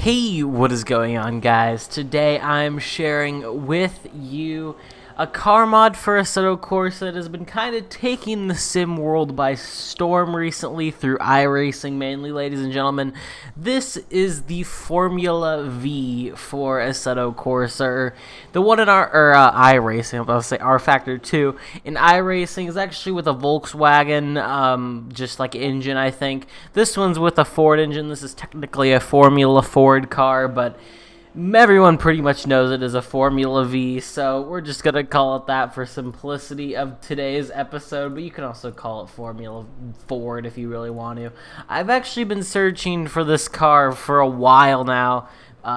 Hey, what is going on, guys? Today I'm sharing with you a car mod for Assetto Corsa that has been kind of taking the sim world by storm recently through iRacing mainly, ladies and gentlemen. This is the Formula V for Assetto Corsa, or the one in our iRacing. I'm about to say R Factor 2. In iRacing is actually with a Volkswagen, just like engine, I think. This one's with a Ford engine. This is technically a Formula Ford car, but everyone pretty much knows it as a Formula V, so we're just going to call it that for simplicity of today's episode, but you can also call it Formula Ford if you really want to. I've actually been searching for this car for a while now,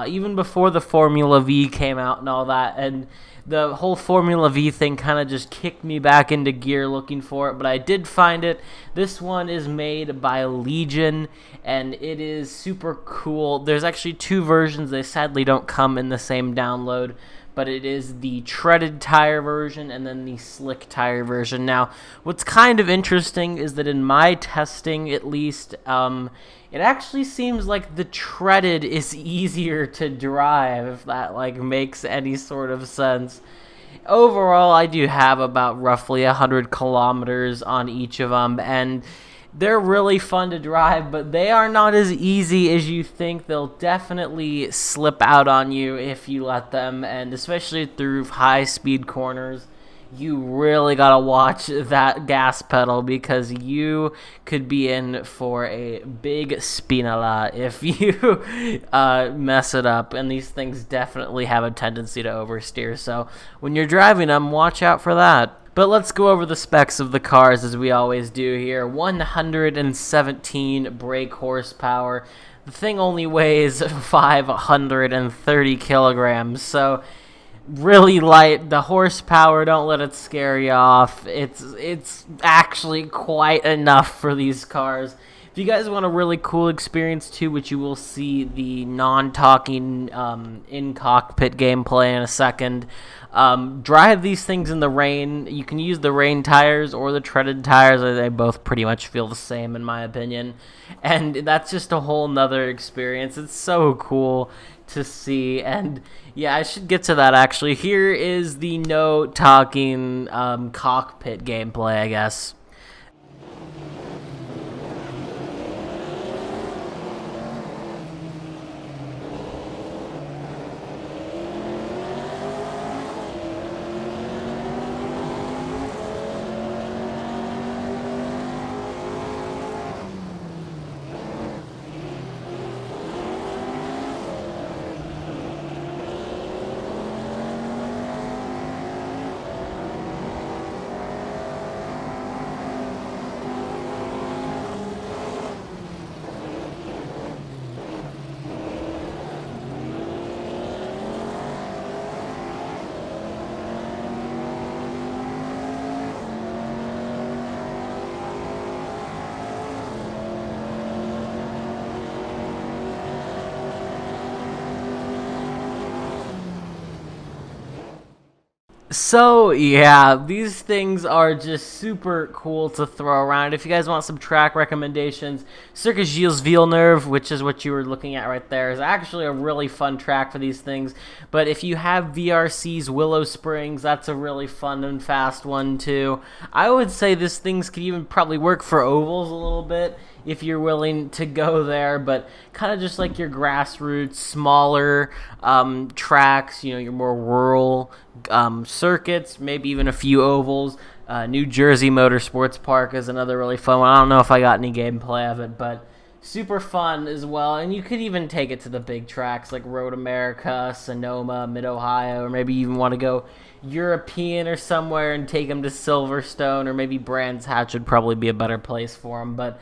even before the Formula V came out and all that, and the whole Formula V thing kind of just kicked me back into gear looking for it, but I did find it. This one is made by Legion, and it is super cool. There's actually two versions. They sadly don't come in the same download, but it is the treaded tire version and then the slick tire version. Now, what's kind of interesting is that in my testing, at least, it actually seems like the treaded is easier to drive, if that makes any sort of sense. Overall, I do have about roughly 100 kilometers on each of them, and they're really fun to drive, but they are not as easy as you think. They'll definitely slip out on you if you let them, and especially through high-speed corners. You really gotta watch that gas pedal because you could be in for a big spinala if you mess it up, and these things definitely have a tendency to oversteer, so when you're driving them, watch out for that. But let's go over the specs of the cars as we always do here. 117 brake horsepower. The thing only weighs 530 kilograms, so really light. The horsepower, don't let it scare you off. It's actually quite enough for these cars. If you guys want a really cool experience too, which you will see the non-talking in-cockpit gameplay in a second, drive these things in the rain. You can use the rain tires or the treaded tires. They both pretty much feel the same in my opinion. And that's just a whole nother experience. It's so cool to see. And yeah, I should get to that actually. Here is the no talking cockpit gameplay, I guess. So, yeah, these things are just super cool to throw around. If you guys want some track recommendations, Circus Gilles Villeneuve, which is what you were looking at right there, is actually a really fun track for these things. But if you have VRC's Willow Springs, that's a really fun and fast one, too. I would say this things could even probably work for ovals a little bit if you're willing to go there, but kind of just like your grassroots, smaller tracks, your more rural circuits, maybe even a few ovals. New Jersey Motorsports Park is another really fun one. I don't know if I got any gameplay of it, but super fun as well. And you could even take it to the big tracks like Road America, Sonoma, Mid-Ohio, or maybe you even want to go European or somewhere and take them to Silverstone, or maybe Brands Hatch would probably be a better place for them. But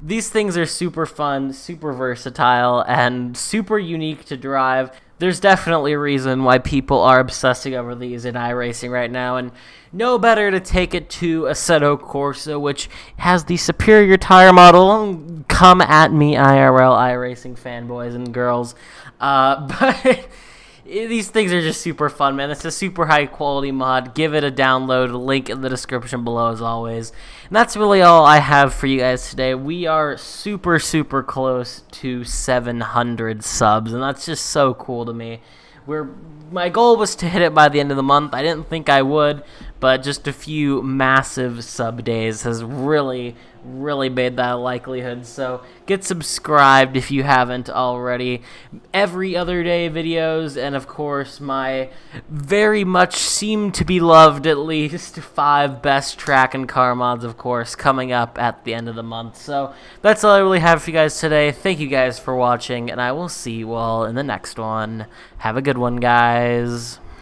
these things are super fun, super versatile, and super unique to drive. There's definitely a reason why people are obsessing over these in iRacing right now, and no better to take it to Assetto Corsa, which has the superior tire model. Come at me, IRL iRacing fanboys and girls. But these things are just super fun, man. It's a super high quality mod. Give it a download. Link in the description below as always. And that's really all I have for you guys today. We are super close to 700 subs, and that's just so cool to me. My goal was to hit it by the end of the month. I didn't think I would, but just a few massive sub days has really made that a likelihood. So get subscribed if you haven't already. Every other day videos, and of course my very much seem to be loved at least 5 best track and car mods, of course, coming up at the end of the month. So that's all I really have for you guys today. Thank you guys for watching, and I will see you all in the next one. Have a good one, guys.